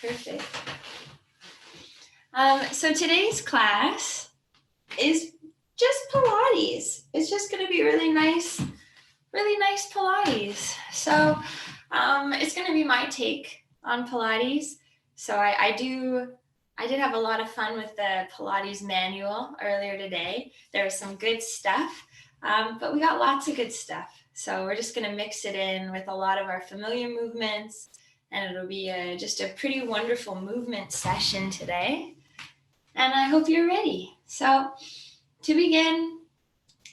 perfect. So today's class is just Pilates. It's just going to be really nice Pilates. So it's going to be my take on Pilates. So I did have a lot of fun with the Pilates manual earlier today. There was some good stuff, but we got lots of good stuff. So we're just going to mix it in with a lot of our familiar movements, and it'll be just a pretty wonderful movement session today. And I hope you're ready. So to begin,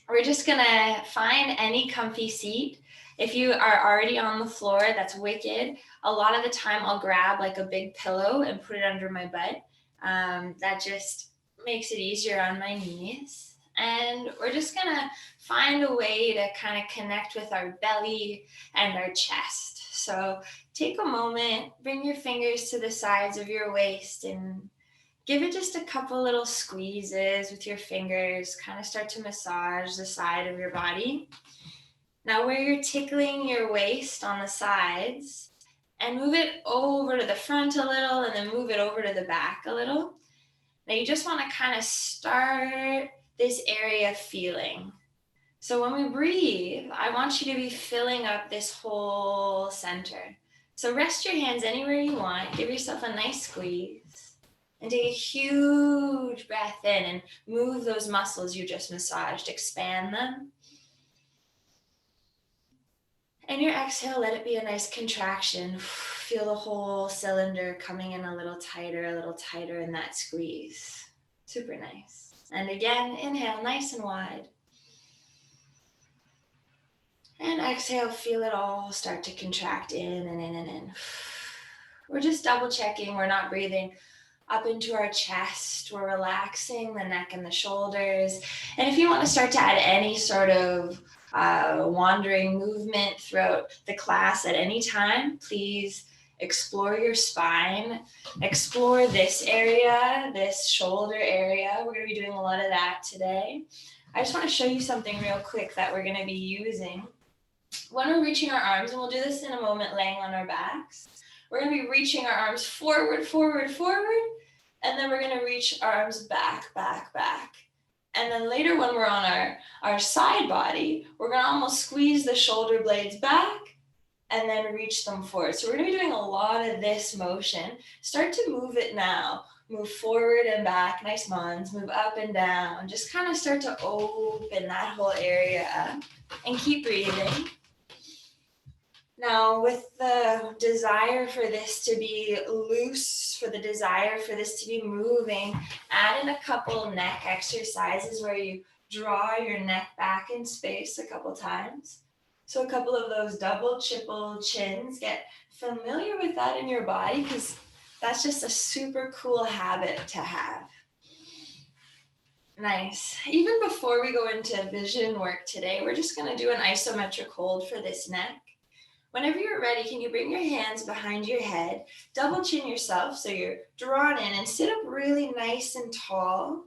we're just gonna find any comfy seat. If you are already on the floor, that's wicked. A lot of the time I'll grab like a big pillow and put it under my butt. That just makes it easier on my knees. And we're just gonna find a way to kind of connect with our belly and our chest. So take a moment, bring your fingers to the sides of your waist and give it just a couple little squeezes with your fingers, kind of start to massage the side of your body. Now where you're tickling your waist on the sides, and move it over to the front a little and then move it over to the back a little. Now you just want to kind of start this area feeling. So when we breathe, I want you to be filling up this whole center. So rest your hands anywhere you want, give yourself a nice squeeze. And take a huge breath in and move those muscles you just massaged, expand them. And your exhale, let it be a nice contraction. Feel the whole cylinder coming in a little tighter in that squeeze. Super nice. And again, inhale nice and wide. And exhale, feel it all start to contract in and in and in. We're just double checking, we're not breathing up into our chest. We're relaxing the neck and the shoulders. And if you want to start to add any sort of wandering movement throughout the class at any time, please explore your spine, explore this area, this shoulder area. We're going to be doing a lot of that today. I just want to show you something real quick that we're going to be using. When we're reaching our arms, and we'll do this in a moment laying on our backs, we're going to be reaching our arms forward, forward, forward, and then we're going to reach arms back, back, back. And then later when we're on our side body, we're going to almost squeeze the shoulder blades back and then reach them forward. So we're going to be doing a lot of this motion. Start to move it now. Move forward and back, nice mons. Move up and down. Just kind of start to open that whole area up and keep breathing. Now, with the desire for this to be loose, for the desire for this to be moving, add in a couple neck exercises where you draw your neck back in space a couple times. So a couple of those double, triple chins. Get familiar with that in your body because that's just a super cool habit to have. Nice. Even before we go into vision work today, we're just going to do an isometric hold for this neck. Whenever you're ready, can you bring your hands behind your head, double chin yourself so you're drawn in and sit up really nice and tall.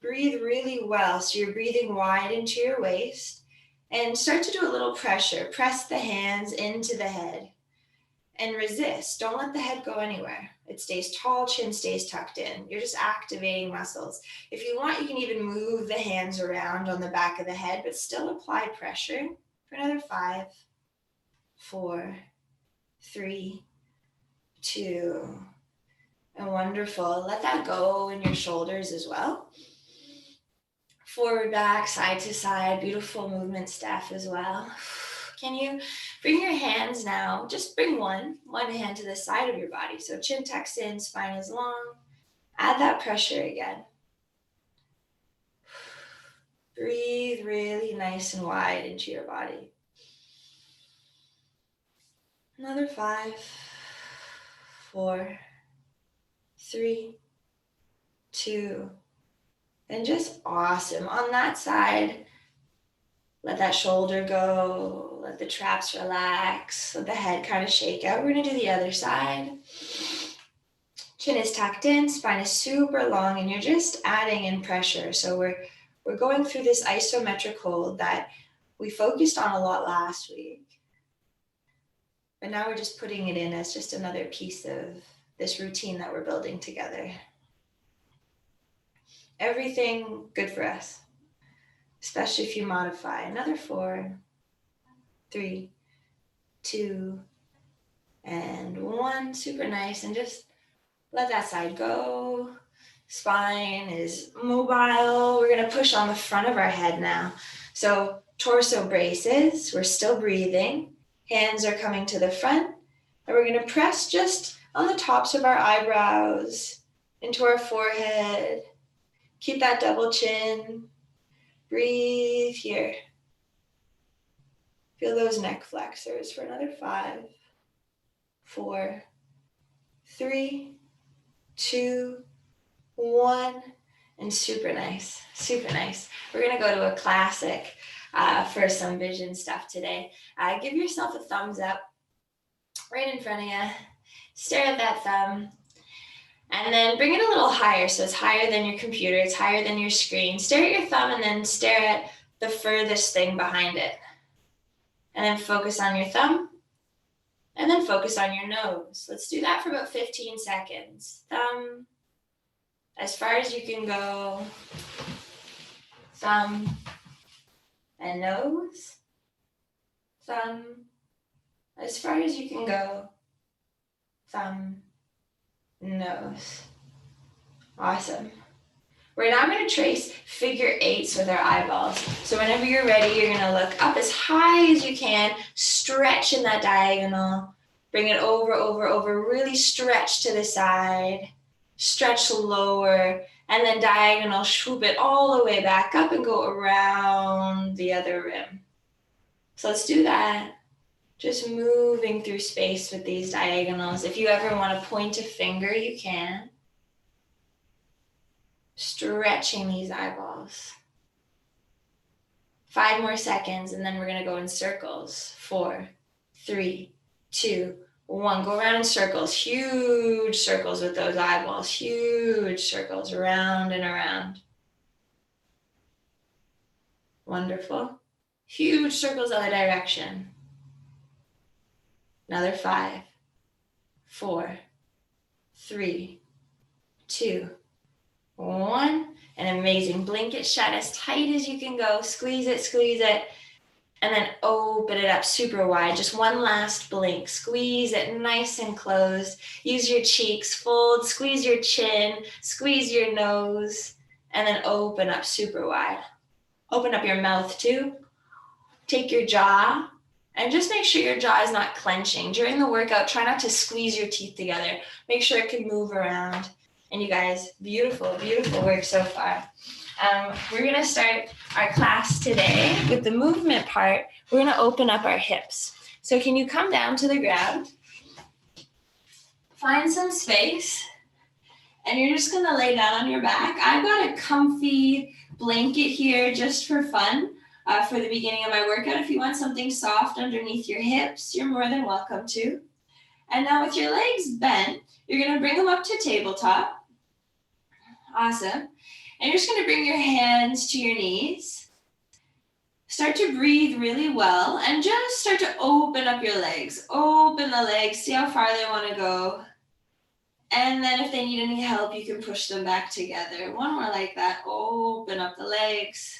Breathe really well so you're breathing wide into your waist and start to do a little pressure. Press the hands into the head and resist. Don't let the head go anywhere. It stays tall, chin stays tucked in. You're just activating muscles. If you want, you can even move the hands around on the back of the head, but still apply pressure for another 5, 4, 3, 2, and wonderful. Let that go in your shoulders as well. Forward, back, side to side, beautiful movement stuff as well. Can you bring your hands now, just bring one hand to the side of your body. So chin tucks in, spine is long. Add that pressure again. Breathe really nice and wide into your body. Another 5, 4, 3, 2, and just awesome. On that side, let that shoulder go, let the traps relax, let the head kind of shake out. We're gonna do the other side. Chin is tucked in, spine is super long, and you're just adding in pressure. So we're going through this isometric hold that we focused on a lot last week. But now we're just putting it in as just another piece of this routine that we're building together. Everything good for us, especially if you modify. Another 4, 3, 2, and 1. Super nice. And just let that side go. Spine is mobile. We're going to push on the front of our head now. So torso braces. We're still breathing. Hands are coming to the front. And we're going to press just on the tops of our eyebrows into our forehead. Keep that double chin. Breathe here. Feel those neck flexors for another 5, 4, 3, 2, 1, and super nice, super nice. We're gonna go to a classic for some vision stuff today. Give yourself a thumbs up right in front of you. Stare at that thumb. And then bring it a little higher, so it's higher than your computer, it's higher than your screen. Stare at your thumb and then stare at the furthest thing behind it. And then focus on your thumb, and then focus on your nose. Let's do that for about 15 seconds. Thumb, as far as you can go. Thumb and nose. Thumb, as far as you can go. Thumb, nose. Awesome. We're now going to trace figure 8s with our eyeballs. So whenever you're ready, you're going to look up as high as you can, stretch in that diagonal, bring it over, over, over, really stretch to the side, stretch lower, and then diagonal, swoop it all the way back up and go around the other rim. So let's do that. Just moving through space with these diagonals. If you ever want to point a finger, you can. Stretching these eyeballs. 5 more seconds, and then we're going to go in circles. 4, 3, 2, 1. Go around in circles. Huge circles with those eyeballs. Huge circles around and around. Wonderful. Huge circles other direction. Another 5, 4, 3, 2, 1. And amazing. Blink it shut as tight as you can go. Squeeze it, and then open it up super wide. Just one last blink. Squeeze it nice and closed. Use your cheeks, fold, squeeze your chin, squeeze your nose, and then open up super wide. Open up your mouth too. Take your jaw, and just make sure your jaw is not clenching. During the workout, try not to squeeze your teeth together. Make sure it can move around. And you guys, beautiful, beautiful work so far. We're gonna start our class today with the movement part. We're gonna open up our hips. So can you come down to the ground? Find some space. And you're just gonna lay down on your back. I've got a comfy blanket here just for fun for the beginning of my workout. If you want something soft underneath your hips, you're more than welcome to. And now with your legs bent, you're gonna bring them up to tabletop. Awesome. And you're just going to bring your hands to your knees. Start to breathe really well and just start to open up your legs. Open the legs, see how far they want to go. And then if they need any help, you can push them back together. One more like that. Open up the legs.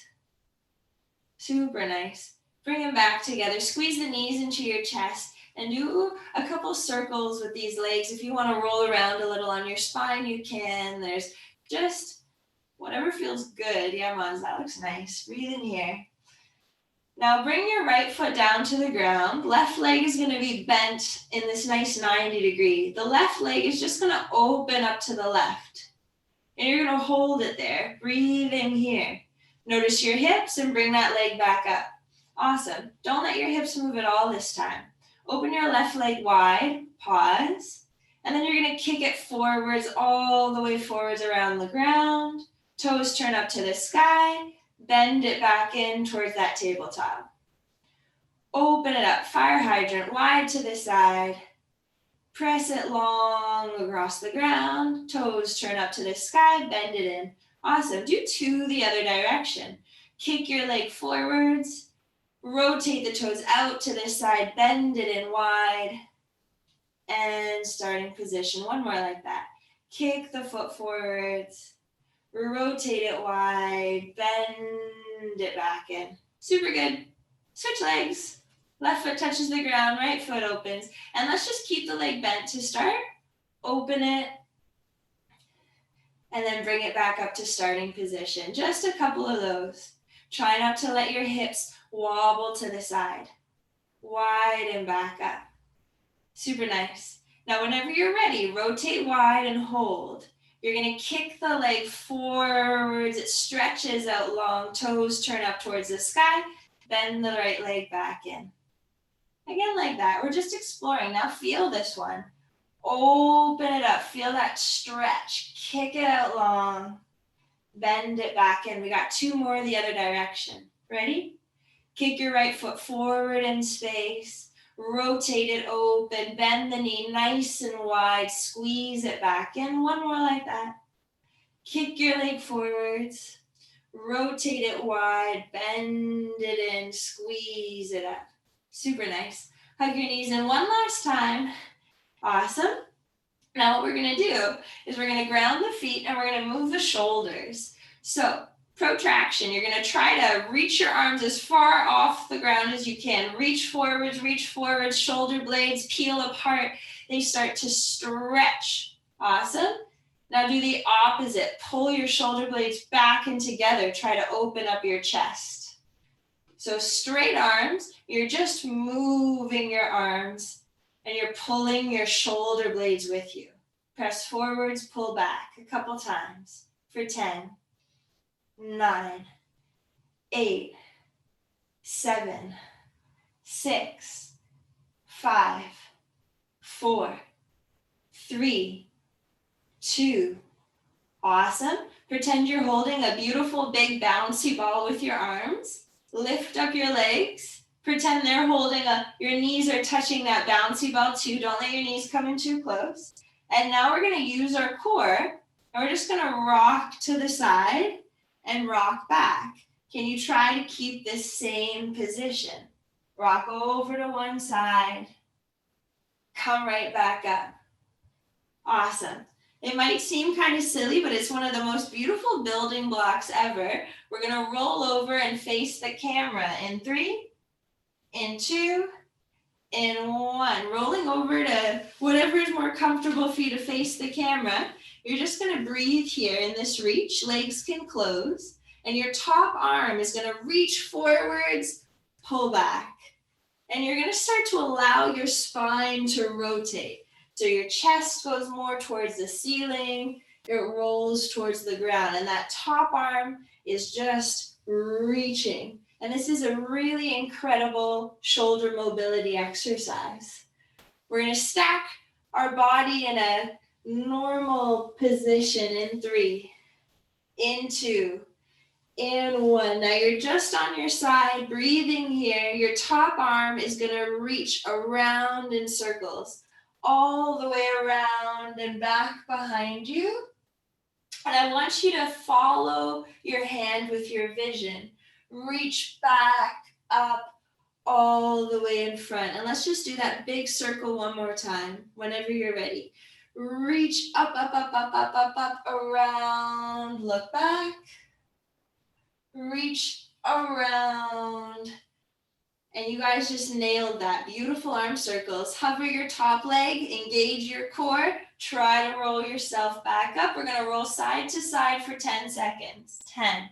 Super nice. Bring them back together. Squeeze the knees into your chest and do a couple circles with these legs. If you want to roll around a little on your spine, you can. There's just whatever feels good. Yeah, Mons, that looks nice. Breathe in here. Now bring your right foot down to the ground. Left leg is going to be bent in this nice 90 degree. The left leg is just going to open up to the left. And you're going to hold it there. Breathe in here. Notice your hips and bring that leg back up. Awesome. Don't let your hips move at all this time. Open your left leg wide. Pause. And then you're going to kick it forwards, all the way forwards around the ground. Toes turn up to the sky. Bend it back in towards that tabletop. Open it up, fire hydrant wide to the side. Press it long across the ground. Toes turn up to the sky, bend it in. Awesome. Do 2 the other direction. Kick your leg forwards. Rotate the toes out to the side, bend it in wide. and starting position. One more like that. Kick the foot forwards, rotate it wide, bend it back in. Super good. Switch legs. Left foot touches the ground, right foot opens. And let's just keep the leg bent to start. Open it, and then bring it back up to starting position. Just a couple of those. Try not to let your hips wobble to the side. Wide and back up. Super nice. Now, whenever you're ready, rotate wide and hold. You're going to kick the leg forwards. It stretches out long. Toes turn up towards the sky. Bend the right leg back in. Again, like that. We're just exploring. Now feel this one. Open it up. Feel that stretch. Kick it out long. Bend it back in. We got two more the other direction. Ready? Kick your right foot forward in space. Rotate it open. Bend the knee nice and wide. Squeeze it back in. One more like that. Kick your leg forwards. Rotate it wide. Bend it in. Squeeze it up. Super nice. Hug your knees in one last time. Awesome. Now what we're going to do is we're going to ground the feet and we're going to move the shoulders. So protraction, you're going to try to reach your arms as far off the ground as you can. Reach forwards, shoulder blades peel apart. They start to stretch. Awesome. Now do the opposite. Pull your shoulder blades back and together. Try to open up your chest. So straight arms, you're just moving your arms and you're pulling your shoulder blades with you. Press forwards, pull back a couple times for 10, 9, 8, 7, 6, 5, 4, 3, 2. Awesome. Pretend you're holding a beautiful big bouncy ball with your arms. Lift up your legs. Pretend they're holding your knees are touching that bouncy ball too. Don't let your knees come in too close. And now we're going to use our core. And we're just going to rock to the side and rock back. Can you try to keep this same position? Rock over to one side. Come right back up. Awesome. It might seem kind of silly, but it's one of the most beautiful building blocks ever. We're going to roll over and face the camera in 3, in 2, in 1. Rolling over to whatever is more comfortable for you to face the camera. You're just going to breathe here in this reach. Legs can close. And your top arm is going to reach forwards, pull back. And you're going to start to allow your spine to rotate. So your chest goes more towards the ceiling, it rolls towards the ground, and that top arm is just reaching. And this is a really incredible shoulder mobility exercise. We're going to stack our body in a normal position in 3, in 2, in 1. Now you're just on your side, breathing here. Your top arm is going to reach around in circles, all the way around and back behind you. And I want you to follow your hand with your vision. Reach back, up, all the way in front. And let's just do that big circle one more time, whenever you're ready. Reach up, up, up, up, up, up, up, around, look back. Reach around. And you guys just nailed that. Beautiful arm circles. Hover your top leg, engage your core. Try to roll yourself back up. We're going to roll side to side for 10 seconds. 10,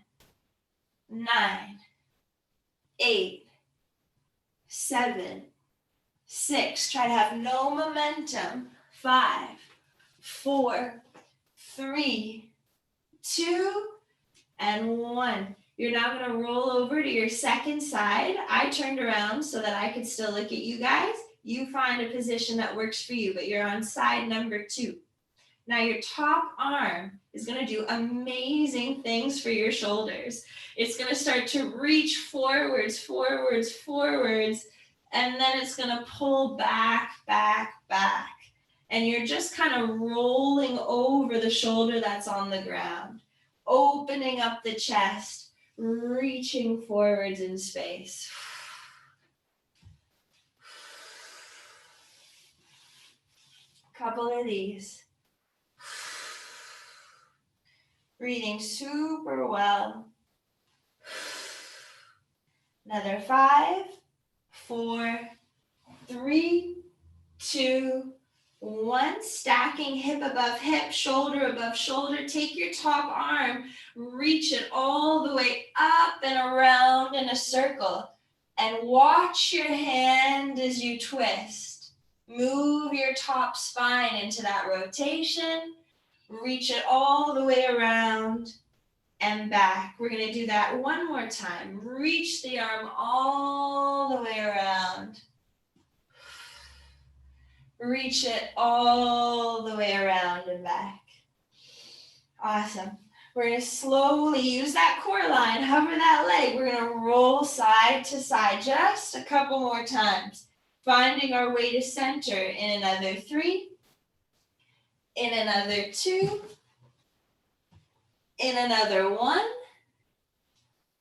9, 8, 7, 6. Try to have no momentum. 5, 4, 3, 2, and 1. You're now going to roll over to your second side. I turned around so that I could still look at you guys. You find a position that works for you, but you're on side number 2. Now your top arm is going to do amazing things for your shoulders. It's going to start to reach forwards, forwards, forwards, and then it's going to pull back, back, back. And you're just kind of rolling over the shoulder that's on the ground, opening up the chest, reaching forwards in space. Couple of these. Breathing super well. Another 5, 4, 3, 2, 1. Stacking hip above hip, shoulder above shoulder. Take your top arm, reach it all the way up and around in a circle. And watch your hand as you twist. Move your top spine into that rotation. Reach it all the way around and back. We're going to do that one more time. Reach the arm all the way around. Reach it all the way around and back. Awesome. We're going to slowly use that core line, hover that leg. We're going to roll side to side just a couple more times. Finding our way to center in another 3, in another 2, in another 1.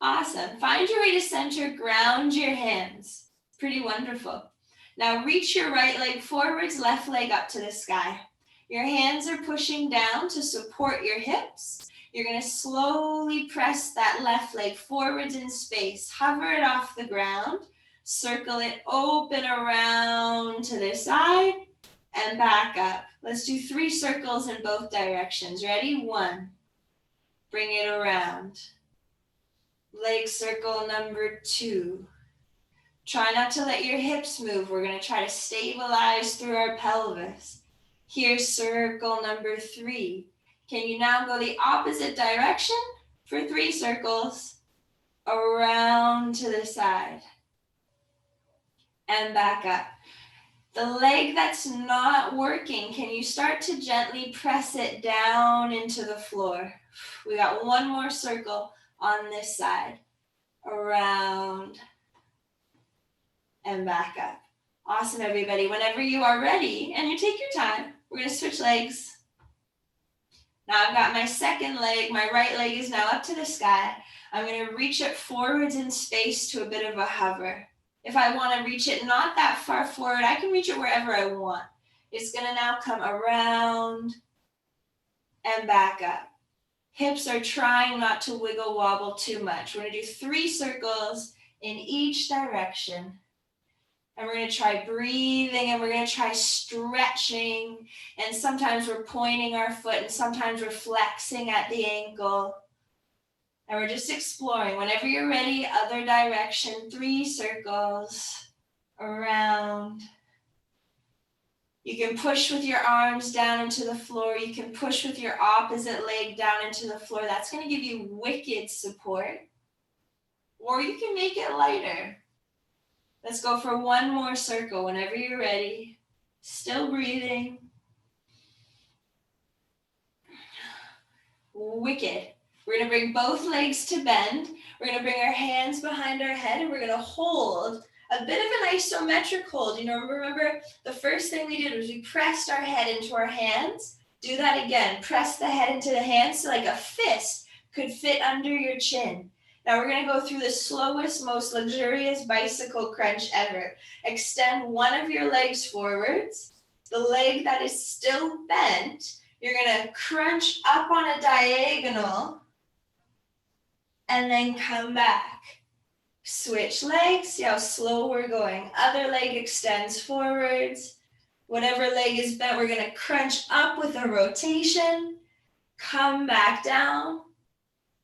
Awesome. Find your way to center, ground your hands. Pretty wonderful. Now reach your right leg forwards, left leg up to the sky. Your hands are pushing down to support your hips. You're going to slowly press that left leg forwards in space. Hover it off the ground. Circle it open around to the side and back up. Let's do 3 circles in both directions. Ready? 1. Bring it around. Leg circle number 2. Try not to let your hips move. We're going to try to stabilize through our pelvis. Here's circle number 3. Can you now go the opposite direction for 3 circles? Around to the side. And back up. The leg that's not working, can you start to gently press it down into the floor? We got 1 more circle on this side. Around and back up. Awesome, everybody. Whenever you are ready, and you take your time, we're going to switch legs. Now I've got my second leg. My right leg is now up to the sky. I'm going to reach it forwards in space to a bit of a hover. If I want to reach it not that far forward, I can reach it wherever I want. It's going to now come around and back up. Hips are trying not to wiggle wobble too much. We're going to do 3 circles in each direction. And we're going to try breathing, and we're going to try stretching. And sometimes we're pointing our foot, and sometimes we're flexing at the ankle. And we're just exploring. Whenever you're ready, other direction, 3 circles around. You can push with your arms down into the floor. You can push with your opposite leg down into the floor. That's going to give you wicked support. Or you can make it lighter. Let's go for 1 more circle whenever you're ready. Still breathing. Wicked. We're going to bring both legs to bend. We're going to bring our hands behind our head, and we're going to hold a bit of an isometric hold. You know, remember the first thing we did was we pressed our head into our hands. Do that again. Press the head into the hands so like a fist could fit under your chin. Now we're going to go through the slowest, most luxurious bicycle crunch ever. Extend one of your legs forwards. The leg that is still bent, you're going to crunch up on a diagonal and then come back. Switch legs. See how slow we're going. Other leg extends forwards. Whatever leg is bent, we're going to crunch up with a rotation. Come back down.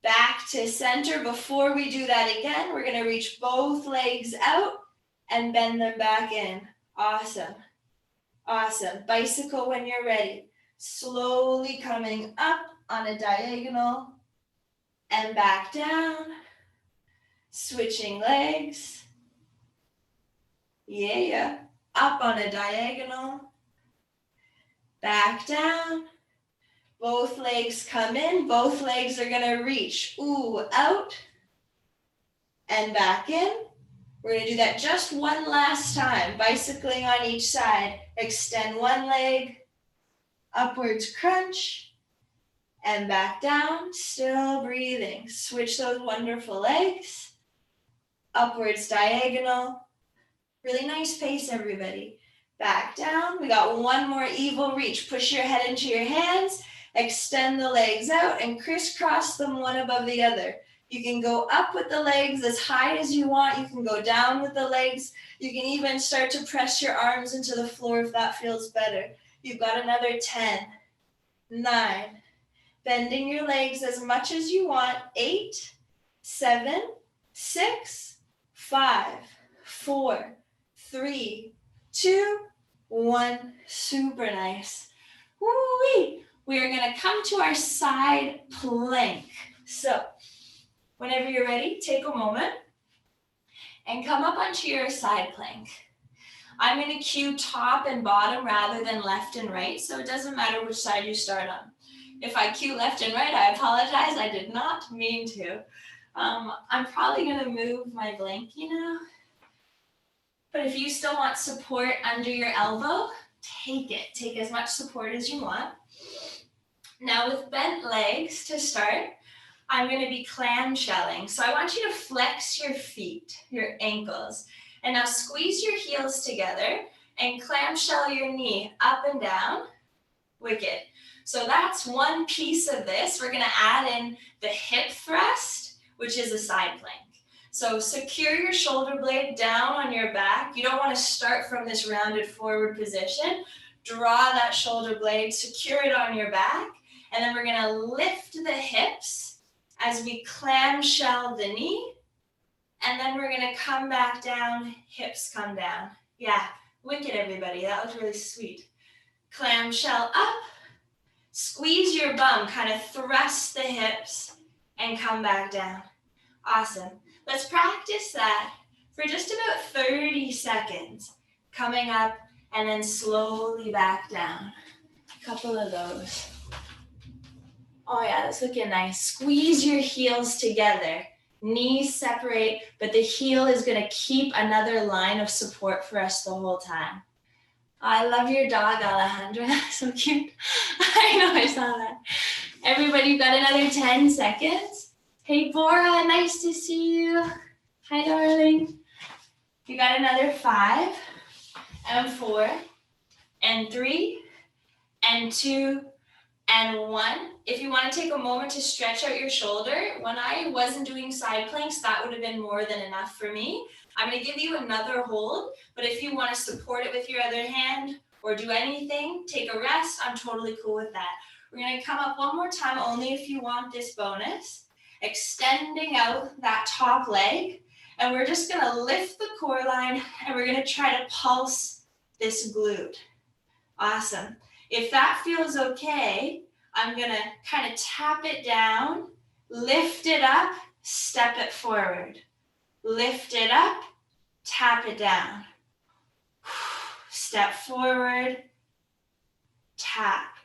Back to center. Before we do that again, we're going to reach both legs out and bend them back in. Awesome. Awesome. Bicycle when you're ready. Slowly coming up on a diagonal and back down. Switching legs. Yeah. Up on a diagonal. Back down. Both legs come in. Both legs are going to reach. Out. And back in. We're going to do that just one last time. Bicycling on each side. Extend one leg. Upwards crunch. And back down. Still breathing. Switch those wonderful legs. Upwards diagonal. Really nice pace, everybody. back down. We got one more evil reach. Push your head into your hands, extend the legs out and crisscross them one above the other. You can go up with the legs as high as you want. You can go down with the legs. You can even start to press your arms into the floor if that feels better. You've got another 10, 9, bending your legs as much as you want. 8, 7, 6, 5, 4, 3, 2, 1. Super nice. Woo-wee. We are going to come to our side plank. So whenever you're ready, take a moment and come up onto your side plank. I'm going to cue top and bottom rather than left and right, so it doesn't matter which side you start on. If I cue left and right, I apologize. I did not mean to. I'm probably going to move my blankie now. But if you still want support under your elbow, take it. Take as much support as you want. Now with bent legs to start, I'm going to be clamshelling. So I want you to flex your feet, your ankles. And now squeeze your heels together and clamshell your knee up and down. Wicked. So that's one piece of this. We're going to add in the hip thrust, which is a side plank. So secure your shoulder blade down on your back. You don't want to start from this rounded forward position. Draw that shoulder blade, secure it on your back, and then we're going to lift the hips as we clamshell the knee, and then we're going to come back down, hips come down. Yeah, wicked everybody, that was really sweet. Clamshell up, squeeze your bum, kind of thrust the hips, and come back down. Awesome. Let's practice that for just about 30 seconds. Coming up and then slowly back down. A couple of those. Oh yeah, that's looking nice. Squeeze your heels together. Knees separate, but the heel is going to keep another line of support for us the whole time. I love your dog, Alejandra. So cute. I know, I saw that. Everybody, you've got another 10 seconds. Hey, Bora, nice to see you. Hi, darling. You got another 5, and 4, and 3, and 2, and 1. If you want to take a moment to stretch out your shoulder, when I wasn't doing side planks, that would have been more than enough for me. I'm going to give you another hold, but if you want to support it with your other hand or do anything, take a rest, I'm totally cool with that. We're going to come up one more time, only if you want this bonus. Extending out that top leg, and we're just going to lift the core line, and we're going to try to pulse this glute. Awesome. If that feels okay, I'm going to kind of tap it down, lift it up, step it forward. Lift it up, tap it down. Step forward, tap.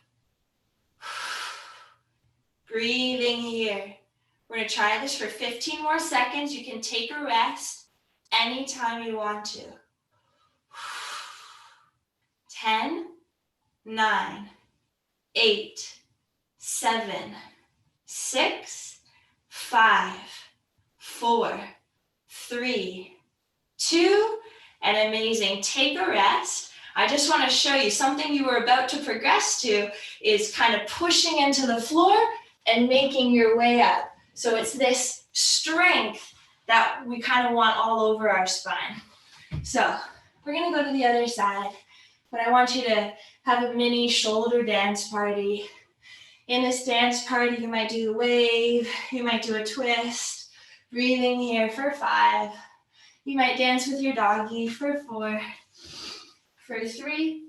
Breathing here. We're going to try this for 15 more seconds. You can take a rest anytime you want to. 10, 9, 8, 7, 6, 5, 4, 3, 2, and amazing. Take a rest. I just want to show you something you were about to progress to is kind of pushing into the floor and making your way up. So it's this strength that we kind of want all over our spine. So we're going to go to the other side, but I want you to have a mini shoulder dance party. In this dance party, you might do the wave, you might do a twist, breathing here for 5. You might dance with your doggy for 4, for 3,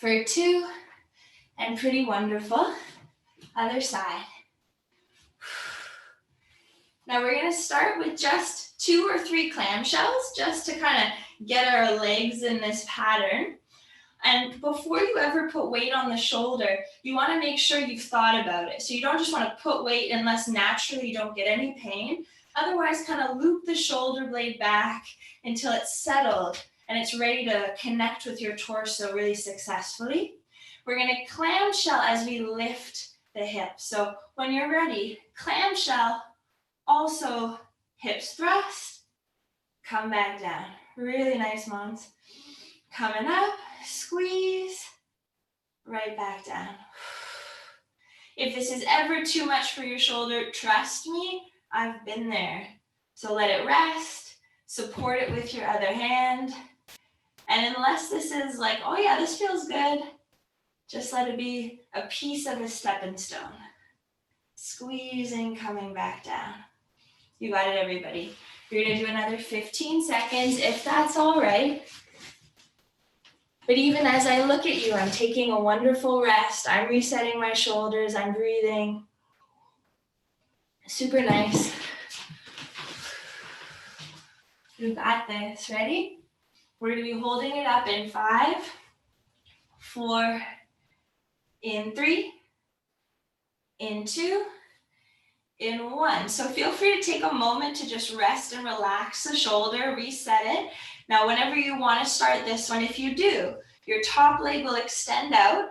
for 2, and pretty wonderful. Other side. Now we're going to start with just 2 or 3 clamshells just to kind of get our legs in this pattern. And before you ever put weight on the shoulder, you want to make sure you've thought about it. So you don't just want to put weight unless naturally you don't get any pain. Otherwise, kind of loop the shoulder blade back until it's settled and it's ready to connect with your torso really successfully. We're going to clamshell as we lift the hips. So when you're ready, clamshell, also hips thrust, come back down. Really nice, moms. Coming up, squeeze, right back down. If this is ever too much for your shoulder, trust me, I've been there. So let it rest, support it with your other hand. And unless this is like, oh yeah, this feels good, just let it be a piece of a stepping stone. Squeezing, coming back down. You got it, everybody. You're gonna do another 15 seconds, if that's all right. But even as I look at you, I'm taking a wonderful rest. I'm resetting my shoulders, I'm breathing. Super nice. You got this, ready? We're gonna be holding it up in 5, 4, in 3, in 2, in 1. So feel free to take a moment to just rest and relax the shoulder, reset it. Now, whenever you want to start this one, if you do, your top leg will extend out,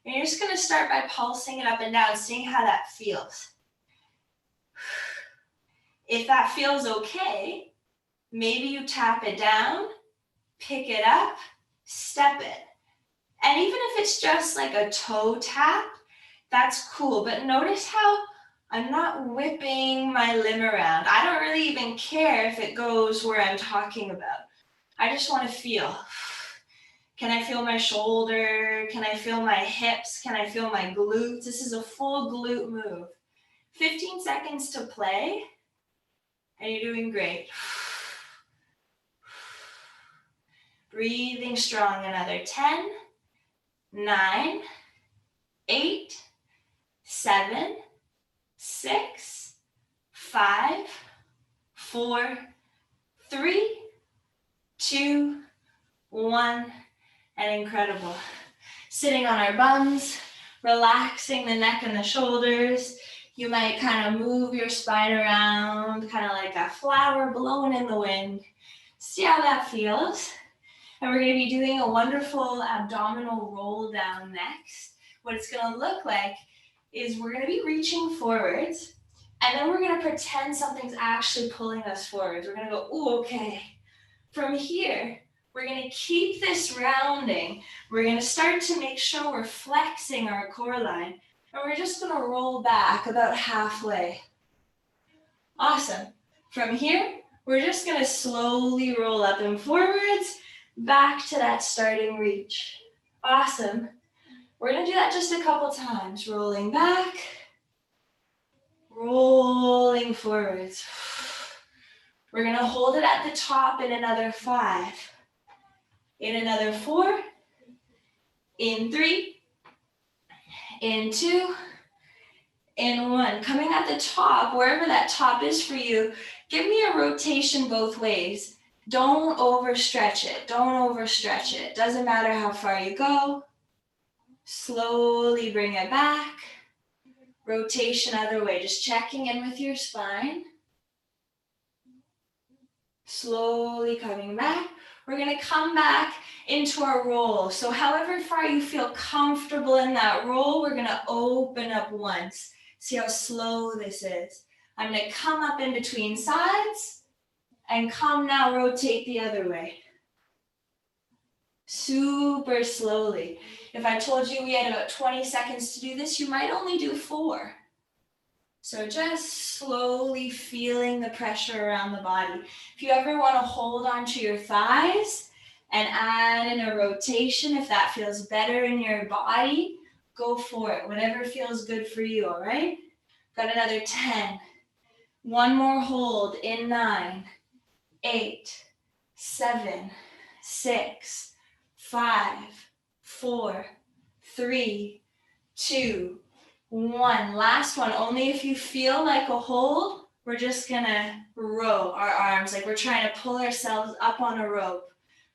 and you're just going to start by pulsing it up and down, seeing how that feels. If that feels okay, maybe you tap it down, pick it up, step it. And even if it's just like a toe tap, that's cool. But notice how I'm not whipping my limb around. I don't really even care if it goes where I'm talking about. I just want to feel. Can I feel my shoulder? Can I feel my hips? Can I feel my glutes? This is a full glute move. 15 seconds to play, and you're doing great. Breathing strong, another 10, 9, 8, 7, 6, 5, 4, 3, 2, 1, and incredible. Sitting on our bums, relaxing the neck and the shoulders. You might kind of move your spine around, kind of like a flower blowing in the wind. See how that feels? And we're going to be doing a wonderful abdominal roll down next. What it's going to look like is we're going to be reaching forwards, and then we're going to pretend something's actually pulling us forwards. We're going to go, ooh, okay. From here, we're going to keep this rounding. We're going to start to make sure we're flexing our core line, and we're just going to roll back about halfway. Awesome. From here, we're just going to slowly roll up and forwards, back to that starting reach. Awesome. We're going to do that just a couple times. Rolling back, rolling forwards. We're going to hold it at the top in another 5. In another 4. In 3. In 2. In 1. Coming at the top, wherever that top is for you, give me a rotation both ways. Don't overstretch it. Don't overstretch it. Doesn't matter how far you go. Slowly bring it back. Rotation other way. Just checking in with your spine. Slowly coming back. We're going to come back into our roll. So however far you feel comfortable in that roll, we're going to open up once. See how slow this is. I'm going to come up in between sides and come now, rotate the other way. Super slowly. If I told you we had about 20 seconds to do this, you might only do 4. So just slowly feeling the pressure around the body. If you ever want to hold onto your thighs and add in a rotation, if that feels better in your body, go for it. Whatever feels good for you, all right? Got another 10. One more hold in 9, 8, 7, 6, 5, 4, 3, 2, 1. Last one, only if you feel like a hold, we're just gonna row our arms, like we're trying to pull ourselves up on a rope.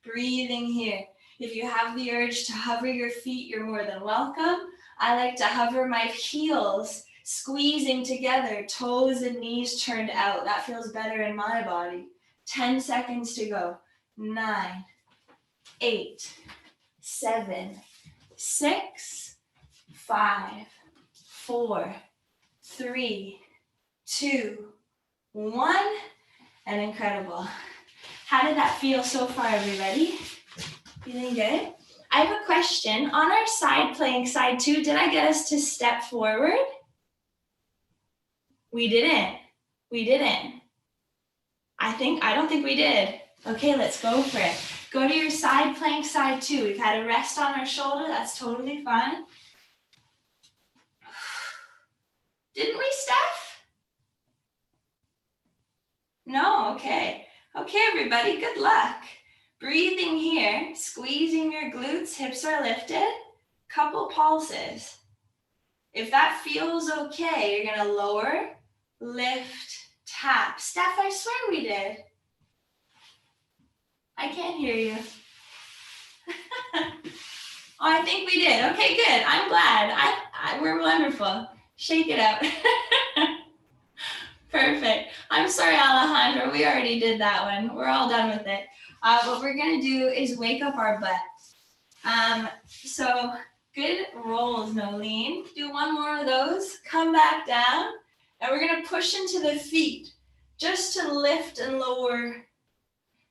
Breathing here. If you have the urge to hover your feet, you're more than welcome. I like to hover my heels, squeezing together, toes and knees turned out. That feels better in my body. 10 seconds to go. 9, 8, 7, 6, 5, 4, 3, 2, 1, and incredible. How did that feel so far, everybody? Feeling good? I have a question. On our side plank, side 2, did I get us to step forward? We didn't. We didn't. I don't think we did. Okay, let's go for it. Go to your side plank, side 2. We've had a rest on our shoulder. That's totally fine. Didn't we, Steph? No, okay. Okay, everybody, good luck. Breathing here, squeezing your glutes, hips are lifted. Couple pulses. If that feels okay, you're gonna lower, lift, tap. Steph, I swear we did. I can't hear you. Oh, I think we did. Okay, good. I'm glad. We're wonderful. Shake it out. Perfect. I'm sorry, Alejandro. We already did that one. We're all done with it. What we're going to do is wake up our butt. So good rolls, Nolene. Do one more of those. Come back down. And we're going to push into the feet just to lift and lower.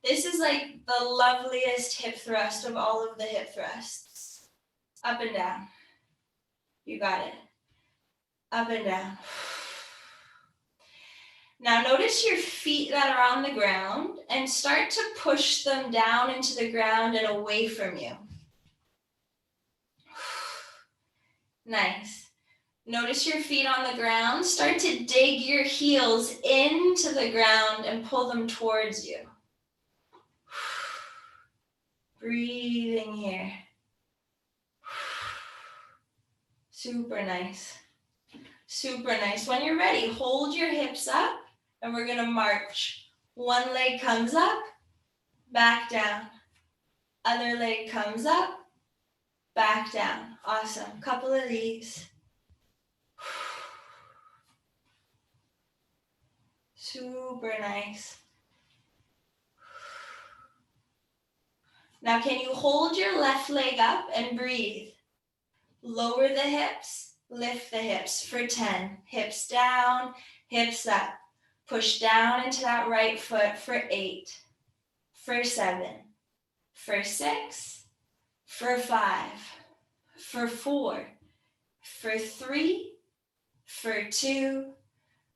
This is like the loveliest hip thrust of all of the hip thrusts. Up and down. You got it. Up and down. Now notice your feet that are on the ground and start to push them down into the ground and away from you. Nice. Notice your feet on the ground. Start to dig your heels into the ground and pull them towards you. Breathing here. Super nice. Super nice. When you're ready, hold your hips up and we're going to march. One leg comes up, back down. Other leg comes up, back down. Awesome. Couple of these. Super nice. Now, can you hold your left leg up and breathe? Lower the hips, lift the hips for 10. Hips down, hips up. Push down into that right foot for 8, for 7, for 6, for 5, for 4, for 3, for 2,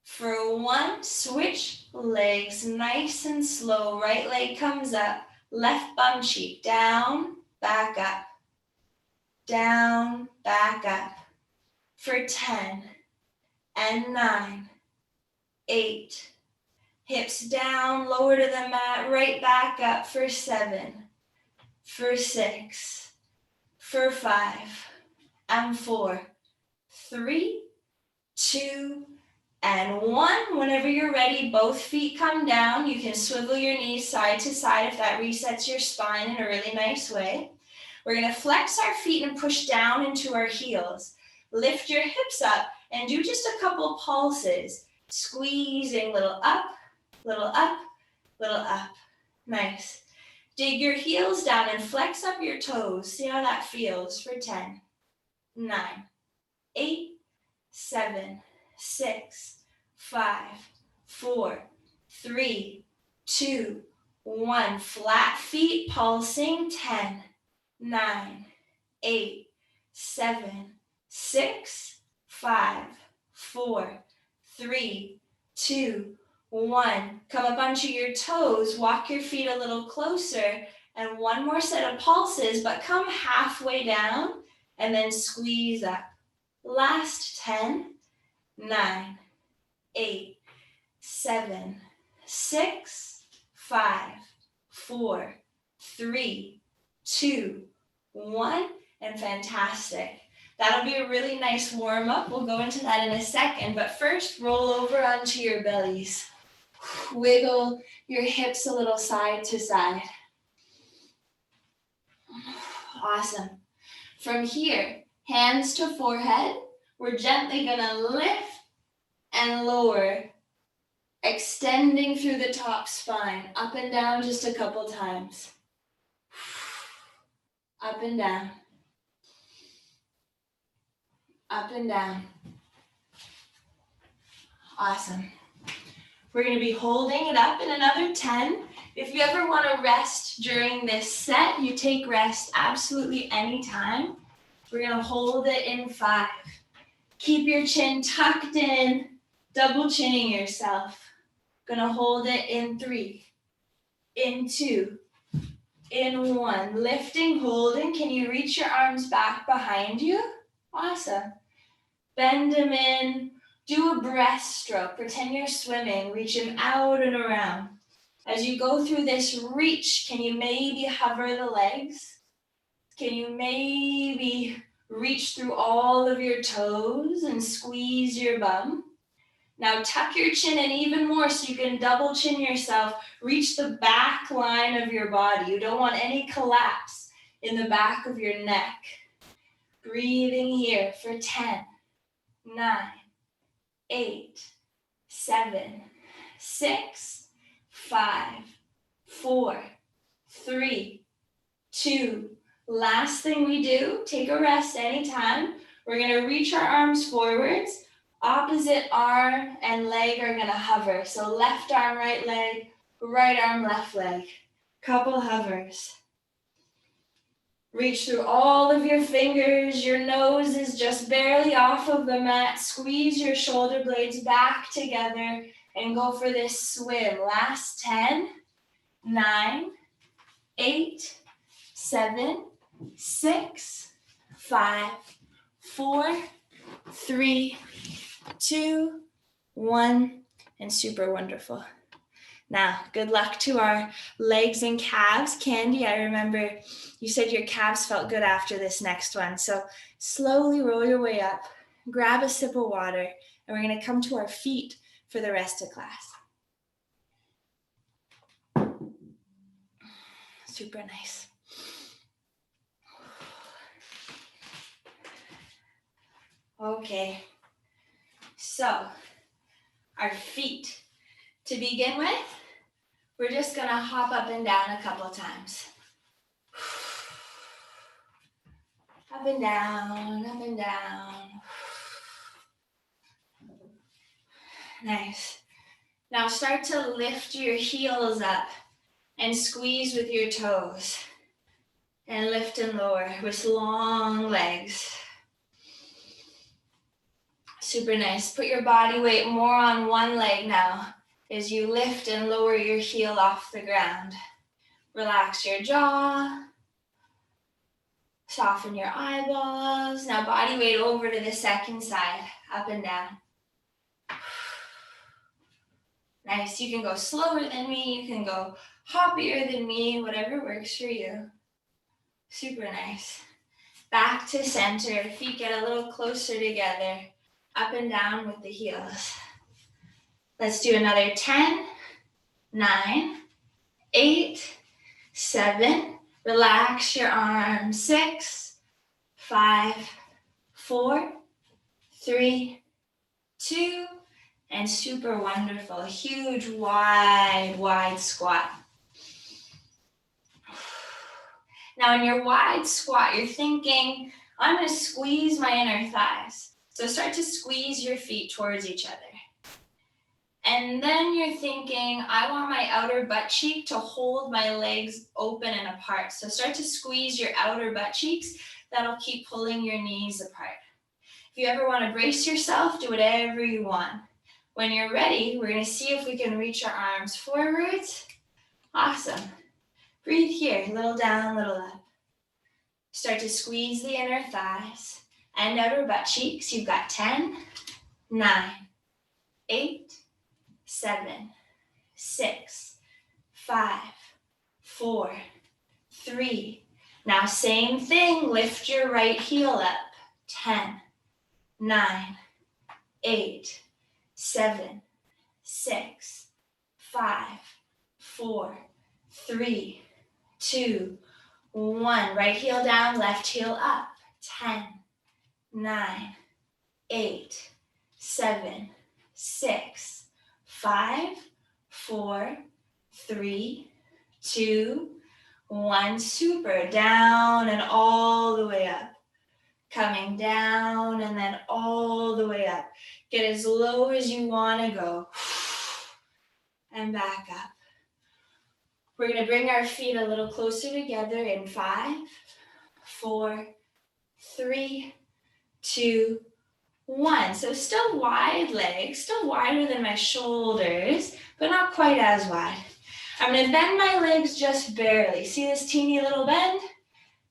for 1. Switch legs nice and slow. Right leg comes up. Left bum cheek down, back up. Down, back up. For 10 and 9, 8. Hips down, lower to the mat, right back up for 7, for 6, for 5, and 4, 3, 2, and 1. Whenever you're ready, both feet come down. You can swivel your knees side to side if that resets your spine in a really nice way. We're going to flex our feet and push down into our heels. Lift your hips up and do just a couple pulses. Squeezing, little up, little up, little up. Nice. Dig your heels down and flex up your toes. See how that feels for 10, 9, 8, 7, 6, 5, 4, 3, 2, 1. Flat feet pulsing. 10, 9, 8, 7, 6, 5, 4, 3, 2, 1. Come up onto your toes. Walk your feet a little closer. And one more set of pulses, but come halfway down and then squeeze up. Last 10, 9, 8, 7, 6, 5, 4, 3, 2, 1, and fantastic. That'll be a really nice warm-up. We'll go into that in a second, but first roll over onto your bellies. Wiggle your hips a little side to side. Awesome. From here, hands to forehead, we're gently gonna lift and lower, extending through the top spine, up and down just a couple times. Up and down. Up and down. Awesome. We're going to be holding it up in another 10. If you ever want to rest during this set, you take rest absolutely anytime. We're going to hold it in 5. Keep your chin tucked in, double chinning yourself. Going to hold it in 3, in 2, in 1. Lifting, holding. Can you reach your arms back behind you? Awesome. Bend them in. Do a breaststroke. Pretend you're swimming. Reach them out and around. As you go through this reach, can you maybe hover the legs? Can you maybe reach through all of your toes and squeeze your bum? Now tuck your chin in even more so you can double chin yourself. Reach the back line of your body. You don't want any collapse in the back of your neck. Breathing here for 10, 9, 8, 7, 6, 5, 4, 3, 2. Last thing we do, take a rest anytime. We're going to reach our arms forwards. Opposite arm and leg are going to hover. So left arm, right leg, right arm, left leg. Couple hovers. Reach through all of your fingers. Your nose is just barely off of the mat. Squeeze your shoulder blades back together and go for this swim. Last 10, 9, 8, 7, 6, 5, 4, 3, 2, 1, and super wonderful. Now, good luck to our legs and calves. Candy, I remember you said your calves felt good after this next one. So slowly roll your way up, grab a sip of water, and we're going to come to our feet for the rest of class. Super nice. Okay, so our feet. To begin with, we're just gonna hop up and down a couple times. Up and down, up and down. Nice. Now start to lift your heels up and squeeze with your toes. And lift and lower with long legs. Super nice. Put your body weight more on one leg now as you lift and lower your heel off the ground. Relax your jaw. Soften your eyeballs. Now body weight over to the second side, up and down. Nice. You can go slower than me. You can go hoppier than me, whatever works for you. Super nice. Back to center. Feet get a little closer together. Up and down with the heels. Let's do another 10, 9, 8, 7. Relax your arms. 6, 5, 4, 3, 2, and super wonderful. Huge, wide squat. Now in your wide squat, you're thinking, I'm going to squeeze my inner thighs. So start to squeeze your feet towards each other. And then you're thinking, I want my outer butt cheek to hold my legs open and apart. So start to squeeze your outer butt cheeks. That'll keep pulling your knees apart. If you ever want to brace yourself, do whatever you want. When you're ready, we're going to see if we can reach our arms forwards. Awesome. Breathe here, little down, little up. Start to squeeze the inner thighs and outer butt cheeks. You've got 10, 9, 8, 7, 6, 5, 4, 3. Now same thing, lift your right heel up. 10, 9, 8, 7, 6, 5, 4, 3, 2, 1. Right heel down, left heel up. 10, 9, 8, 7, 6, 5, 4, 3, 2, 1. Super. Down and all the way up. Coming down and then all the way up. Get as low as you want to go. and back up. We're going to bring our feet a little closer together in 5, 4, 3, 2, 1. So still wide legs, still wider than my shoulders, but not quite as wide. I'm going to bend my legs just barely. See this teeny little bend?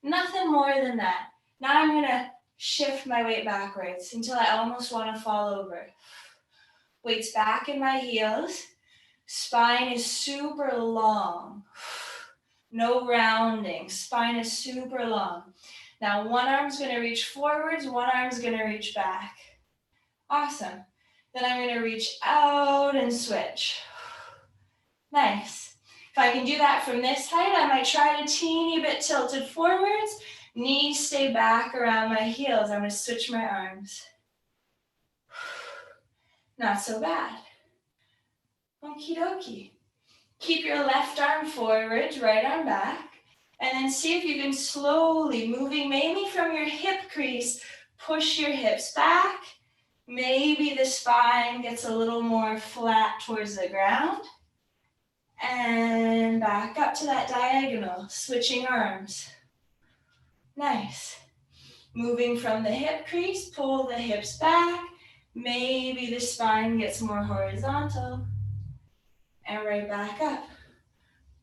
Nothing more than that. Now I'm going to shift my weight backwards until I almost want to fall over. Weights back in my heels. Spine is super long. No rounding. Spine is super long. Now one arm's going to reach forwards, one arm's going to reach back. Awesome. Then I'm going to reach out and switch. Nice. If I can do that from this height, I might try a teeny bit tilted forwards. Knees stay back around my heels. I'm going to switch my arms. Not so bad. Okie dokie. Keep your left arm forwards, right arm back. And then see if you can slowly, moving mainly from your hip crease, push your hips back. Maybe the spine gets a little more flat towards the ground. And back up to that diagonal, switching arms. Nice. Moving from the hip crease, pull the hips back. Maybe the spine gets more horizontal. And right back up.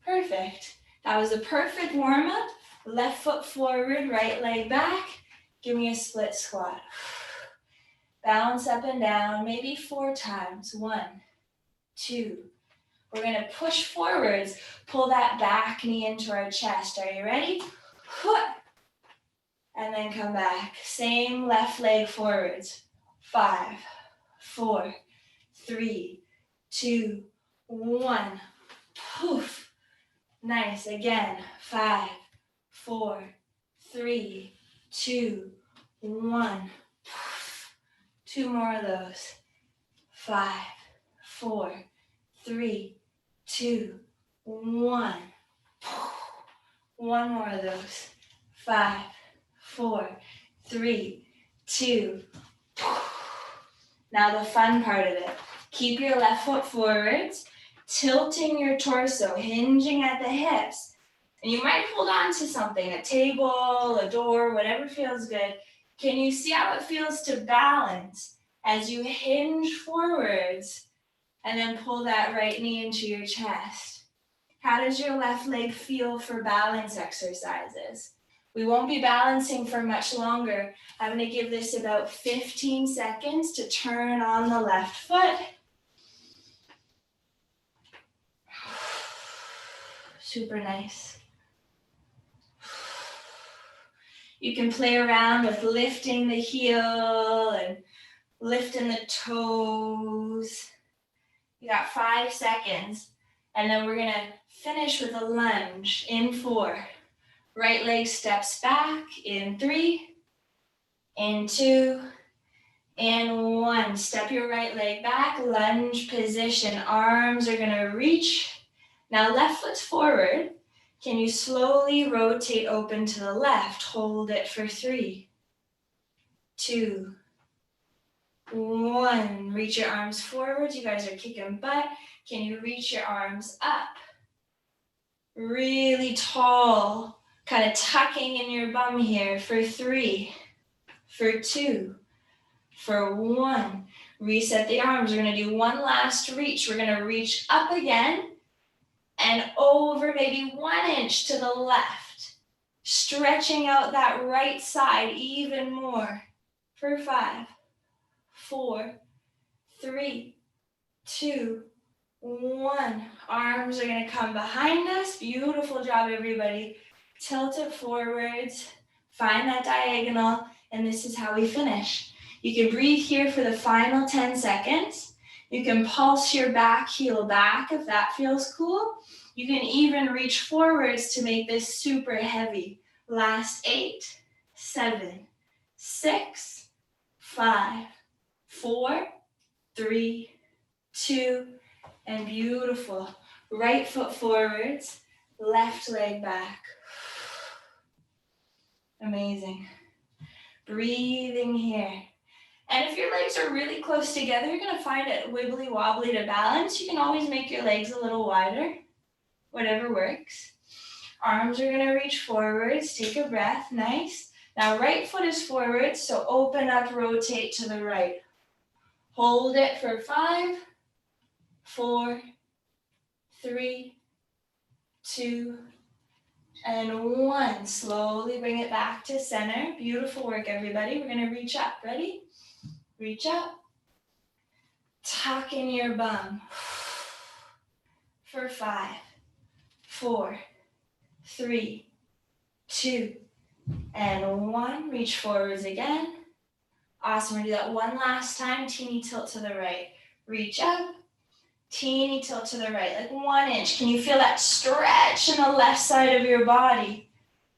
Perfect. That was a perfect warm-up. Left foot forward, right leg back. Give me a split squat. Bounce up and down, maybe 4 times. 1, 2. We're going to push forwards. Pull that back knee into our chest. Are you ready? And then come back. Same left leg forwards. 5, 4, 3, 2, 1. Poof. Nice. Again. 5, 4, 3, 2, 1. 2 more of those. 5, 4, 3, 2, 1. 1 more of those. 5, 4, 3, 2. Now the fun part of it. Keep your left foot forwards, tilting your torso, hinging at the hips. And you might hold on to something, a table, a door, whatever feels good. Can you see how it feels to balance as you hinge forwards and then pull that right knee into your chest? How does your left leg feel for balance exercises? We won't be balancing for much longer. I'm going to give this about 15 seconds to turn on the left foot. Super nice. You can play around with lifting the heel and lifting the toes. You got 5 seconds. And then we're going to finish with a lunge in 4. Right leg steps back in 3, in 2, in 1. Step your right leg back, lunge position. Arms are going to reach. Now left foot's forward. Can you slowly rotate open to the left? Hold it for 3, 2, 1. Reach your arms forward. You guys are kicking butt. Can you reach your arms up? Really tall, kind of tucking in your bum here for 3, for 2, for 1. Reset the arms. We're going to do one last reach. We're going to reach up again and over maybe 1 inch to the left. Stretching out that right side even more for 5, 4, 3, 2, 1. Arms are going to come behind us. Beautiful job, everybody. Tilt it forwards. Find that diagonal. And this is how we finish. You can breathe here for the final 10 seconds. You can pulse your back heel back if that feels cool. You can even reach forwards to make this super heavy. Last 8, 7, 6, 5, 4, 3, 2, and beautiful. Right foot forwards, left leg back. Amazing. Breathing here. And if your legs are really close together, you're gonna find it wibbly wobbly to balance. You can always make your legs a little wider, whatever works. Arms are gonna reach forwards, take a breath, nice. Now right foot is forward, so open up, rotate to the right. Hold it for 5, 4, 3, 2, and 1. Slowly bring it back to center. Beautiful work, everybody. We're gonna reach up, ready? Reach up. Tuck in your bum. For 5, 4, 3, 2, and 1. Reach forwards again. Awesome, we're gonna do that one last time. Teeny tilt to the right. Reach up, teeny tilt to the right, like 1 inch. Can you feel that stretch in the left side of your body?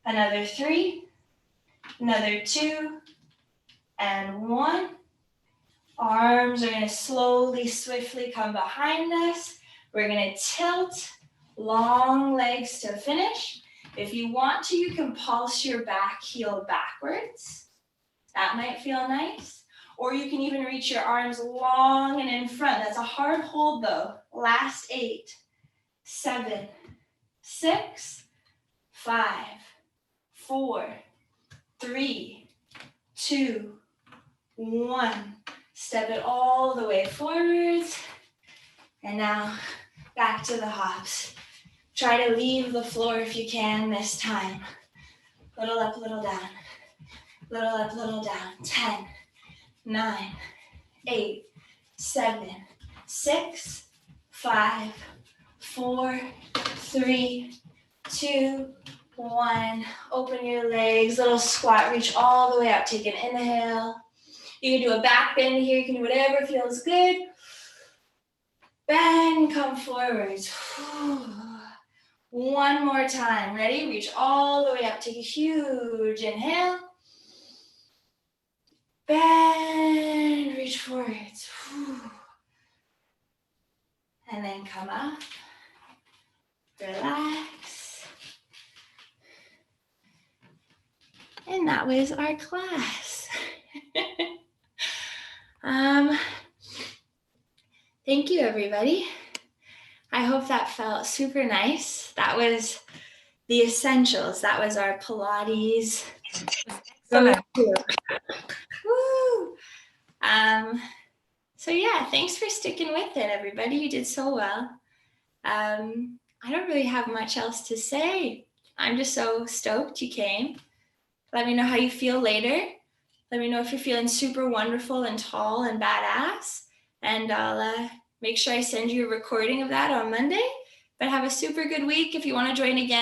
Another 3, another 2, and 1. Arms are gonna slowly, swiftly come behind us. We're gonna tilt, long legs to finish. If you want to, you can pulse your back heel backwards. That might feel nice. Or you can even reach your arms long and in front. That's a hard hold though. Last 8, 7, 6, 5, 4, 3, 2, 1. Step it all the way forwards. And now back to the hops. Try to leave the floor if you can this time. Little up, little down. Little up, little down. 10, 9, 8, 7, 6, 5, 4, 3, 2, 1. Open your legs, little squat, reach all the way up. Take an inhale. You can do a back bend here. You can do whatever feels good. Bend, come forwards. One more time. Ready? Reach all the way up. Take a huge inhale. Bend, reach forwards. And then come up. Relax. And that was our class. Thank you, everybody. I hope that felt super nice. That was the essentials. That was our Pilates. Excellent. Woo! So yeah, thanks for sticking with it, everybody. You did so well. I don't really have much else to say. I'm just so stoked you came. Let me know how you feel later. Let me know if you're feeling super wonderful and tall and badass. And I'll make sure I send you a recording of that on Monday. But have a super good week. If you want to join again,